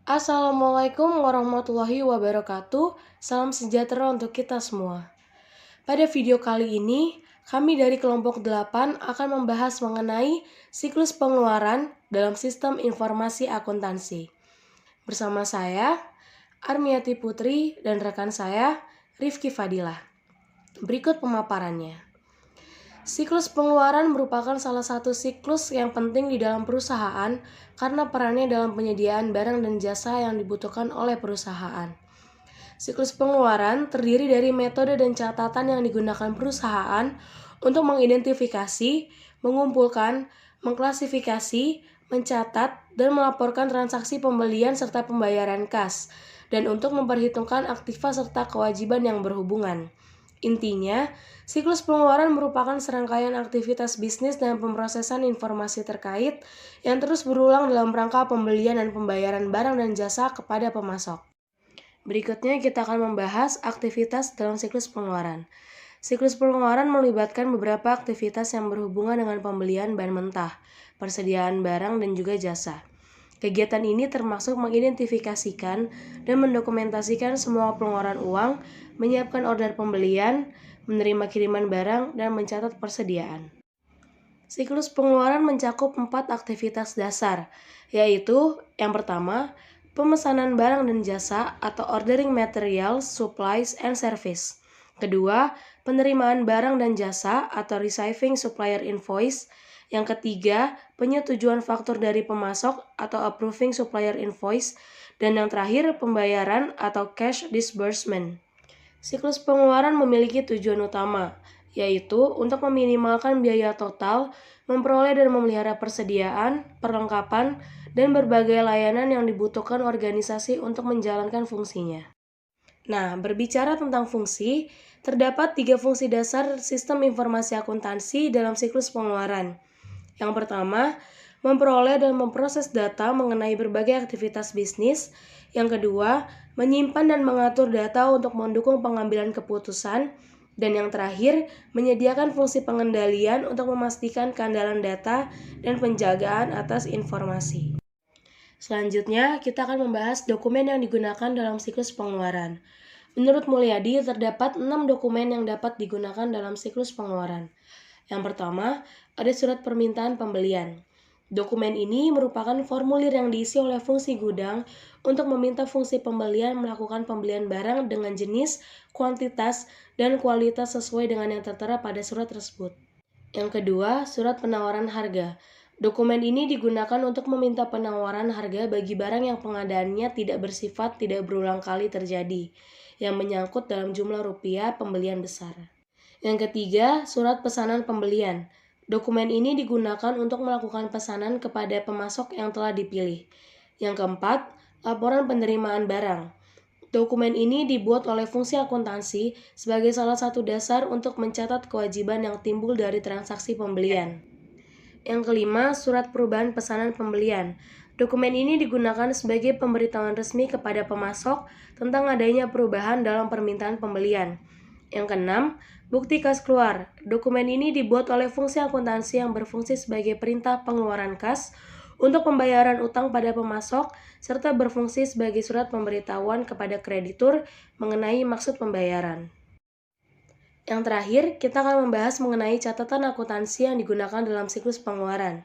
Assalamualaikum warahmatullahi wabarakatuh. Salam sejahtera untuk kita semua. Pada video kali ini, kami dari kelompok 8 akan membahas mengenai siklus pengeluaran dalam sistem informasi akuntansi. Bersama saya, Armiati Putri, dan rekan saya, Rifki Fadilah. Berikut pemaparannya. Siklus pengeluaran merupakan salah satu siklus yang penting di dalam perusahaan karena perannya dalam penyediaan barang dan jasa yang dibutuhkan oleh perusahaan. Siklus pengeluaran terdiri dari metode dan catatan yang digunakan perusahaan untuk mengidentifikasi, mengumpulkan, mengklasifikasi, mencatat, dan melaporkan transaksi pembelian serta pembayaran kas, dan untuk memperhitungkan aktiva serta kewajiban yang berhubungan. Intinya, siklus pengeluaran merupakan serangkaian aktivitas bisnis dan pemrosesan informasi terkait yang terus berulang dalam rangka pembelian dan pembayaran barang dan jasa kepada pemasok. Berikutnya kita akan membahas aktivitas dalam siklus pengeluaran. Siklus pengeluaran melibatkan beberapa aktivitas yang berhubungan dengan pembelian bahan mentah, persediaan barang, dan juga jasa. Kegiatan ini termasuk mengidentifikasikan dan mendokumentasikan semua pengeluaran uang, menyiapkan order pembelian, menerima kiriman barang, dan mencatat persediaan. Siklus pengeluaran mencakup 4 aktivitas dasar, yaitu yang pertama, pemesanan barang dan jasa atau ordering materials, supplies, and service. Kedua, penerimaan barang dan jasa atau receiving supplier invoice. Yang ketiga, penyetujuan faktur dari pemasok atau approving supplier invoice. Dan yang terakhir, pembayaran atau cash disbursement. Siklus pengeluaran memiliki tujuan utama, yaitu untuk meminimalkan biaya total, memperoleh dan memelihara persediaan, perlengkapan, dan berbagai layanan yang dibutuhkan organisasi untuk menjalankan fungsinya. Nah, berbicara tentang fungsi, terdapat 3 fungsi dasar sistem informasi akuntansi dalam siklus pengeluaran. Yang pertama, memperoleh dan memproses data mengenai berbagai aktivitas bisnis. Yang kedua, menyimpan dan mengatur data untuk mendukung pengambilan keputusan. Dan yang terakhir, menyediakan fungsi pengendalian untuk memastikan keandalan data dan penjagaan atas informasi. Selanjutnya, kita akan membahas dokumen yang digunakan dalam siklus pengeluaran. Menurut Mulyadi, terdapat 6 dokumen yang dapat digunakan dalam siklus pengeluaran. Yang pertama, ada surat permintaan pembelian. Dokumen ini merupakan formulir yang diisi oleh fungsi gudang untuk meminta fungsi pembelian melakukan pembelian barang dengan jenis, kuantitas, dan kualitas sesuai dengan yang tertera pada surat tersebut. Yang kedua, surat penawaran harga. Dokumen ini digunakan untuk meminta penawaran harga bagi barang yang pengadaannya tidak bersifat tidak berulang kali terjadi, yang menyangkut dalam jumlah rupiah pembelian besar. Yang ketiga, surat pesanan pembelian. Dokumen ini digunakan untuk melakukan pesanan kepada pemasok yang telah dipilih. Yang keempat, laporan penerimaan barang. Dokumen ini dibuat oleh fungsi akuntansi sebagai salah satu dasar untuk mencatat kewajiban yang timbul dari transaksi pembelian. Yang kelima, surat perubahan pesanan pembelian. Dokumen ini digunakan sebagai pemberitahuan resmi kepada pemasok tentang adanya perubahan dalam permintaan pembelian. Yang keenam, bukti kas keluar. Dokumen ini dibuat oleh fungsi akuntansi yang berfungsi sebagai perintah pengeluaran kas untuk pembayaran utang pada pemasok serta berfungsi sebagai surat pemberitahuan kepada kreditur mengenai maksud pembayaran. Yang terakhir, kita akan membahas mengenai catatan akuntansi yang digunakan dalam siklus pengeluaran.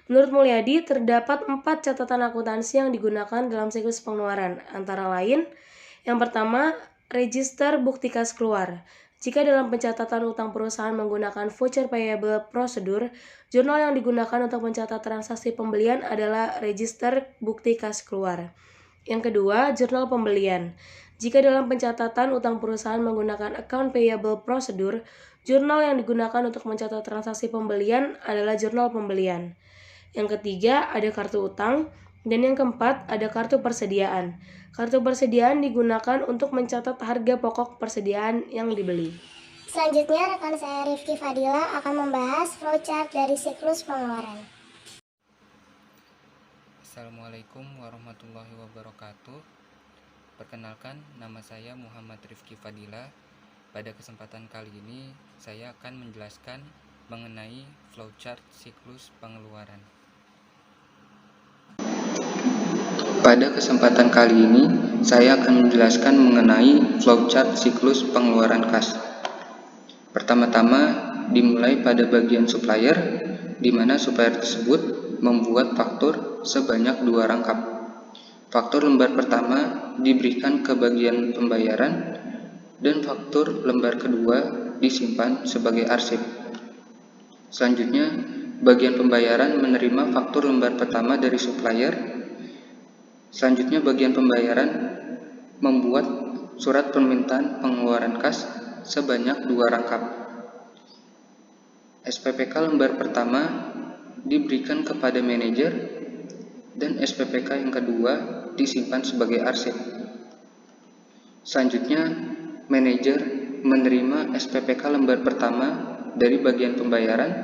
Menurut Mulyadi, terdapat 4 catatan akuntansi yang digunakan dalam siklus pengeluaran, antara lain, yang pertama, register bukti kas keluar. Jika dalam pencatatan utang perusahaan menggunakan voucher payable procedure, jurnal yang digunakan untuk mencatat transaksi pembelian adalah register bukti kas keluar. Yang kedua, jurnal pembelian. Jika dalam pencatatan utang perusahaan menggunakan account payable procedure, jurnal yang digunakan untuk mencatat transaksi pembelian adalah jurnal pembelian. Yang ketiga, ada kartu utang. Dan yang keempat, ada kartu persediaan. Kartu persediaan digunakan untuk mencatat harga pokok persediaan yang dibeli. Selanjutnya, rekan saya Rifki Fadila akan membahas flowchart dari siklus pengeluaran. Assalamualaikum warahmatullahi wabarakatuh. Perkenalkan, nama saya Muhammad Rifki Fadila. Pada kesempatan kali ini, saya akan menjelaskan mengenai flowchart siklus pengeluaran. Pada kesempatan kali ini, saya akan menjelaskan mengenai flowchart siklus pengeluaran kas. Pertama-tama, dimulai pada bagian supplier, di mana supplier tersebut membuat faktur sebanyak 2 rangkap. Faktur lembar pertama diberikan ke bagian pembayaran, dan faktur lembar kedua disimpan sebagai arsip. Selanjutnya, bagian pembayaran menerima faktur lembar pertama dari supplier. Selanjutnya, bagian pembayaran membuat surat permintaan pengeluaran kas sebanyak 2 rangkap. SPPK lembar pertama diberikan kepada manajer, dan SPPK yang kedua disimpan sebagai arsip. Selanjutnya, manajer menerima SPPK lembar pertama dari bagian pembayaran.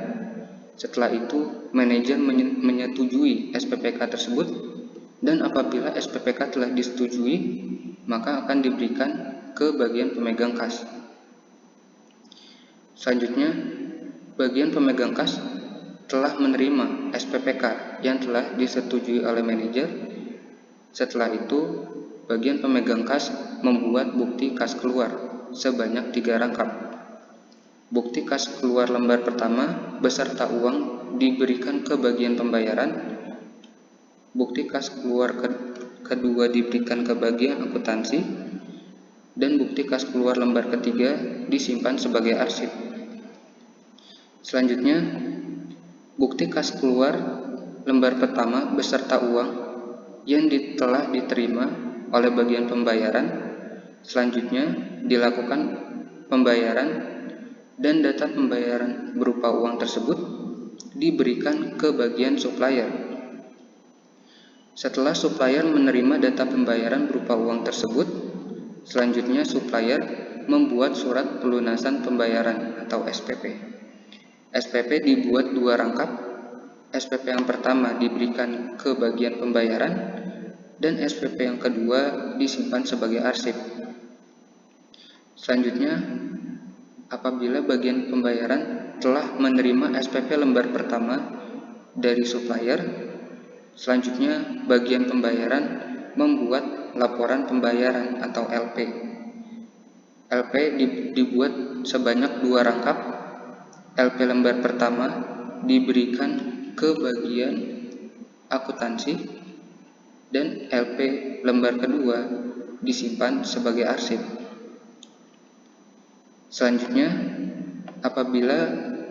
Setelah itu, manajer menyetujui SPPK tersebut, dan apabila SPPK telah disetujui, maka akan diberikan ke bagian pemegang kas. Selanjutnya, bagian pemegang kas telah menerima SPPK yang telah disetujui oleh manajer. Setelah itu, bagian pemegang kas membuat bukti kas keluar sebanyak 3 rangkap. Bukti kas keluar lembar pertama beserta uang diberikan ke bagian pembayaran. Bukti kas keluar kedua diberikan ke bagian akuntansi, dan bukti kas keluar lembar ketiga disimpan sebagai arsip. Selanjutnya, bukti kas keluar lembar pertama beserta uang yang telah diterima oleh bagian pembayaran. Selanjutnya, dilakukan pembayaran, dan data pembayaran berupa uang tersebut diberikan ke bagian supplier. Setelah supplier menerima data pembayaran berupa uang tersebut, selanjutnya supplier membuat surat pelunasan pembayaran atau SPP. SPP dibuat 2 rangkap. SPP yang pertama diberikan ke bagian pembayaran, dan SPP yang kedua disimpan sebagai arsip. Selanjutnya, apabila bagian pembayaran telah menerima SPP lembar pertama dari supplier, selanjutnya bagian pembayaran membuat laporan pembayaran atau LP. LP dibuat sebanyak 2 rangkap. LP lembar pertama diberikan ke bagian akuntansi, dan LP lembar kedua disimpan sebagai arsip. Selanjutnya, apabila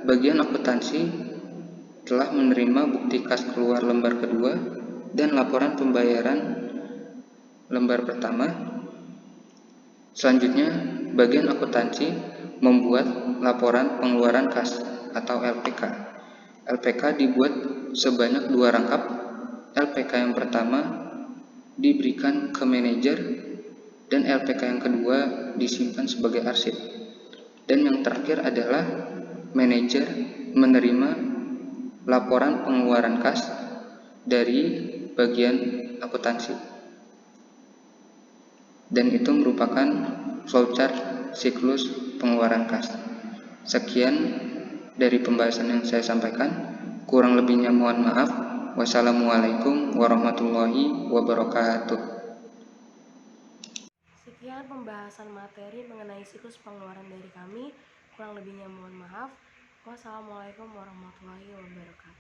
bagian akuntansi telah menerima bukti kas keluar lembar kedua dan laporan pembayaran lembar pertama, selanjutnya bagian akuntansi membuat laporan pengeluaran kas atau LPK. LPK dibuat sebanyak 2 rangkap. LPK yang pertama diberikan ke manajer, dan LPK yang kedua disimpan sebagai arsip. Dan yang terakhir adalah manajer menerima laporan pengeluaran kas dari bagian akuntansi. Dan itu merupakan flowchart siklus pengeluaran kas. Sekian dari pembahasan yang saya sampaikan. Kurang lebihnya mohon maaf. Wassalamualaikum warahmatullahi wabarakatuh. Sekian pembahasan materi mengenai siklus pengeluaran dari kami. Kurang lebihnya mohon maaf. Wassalamualaikum warahmatullahi wabarakatuh.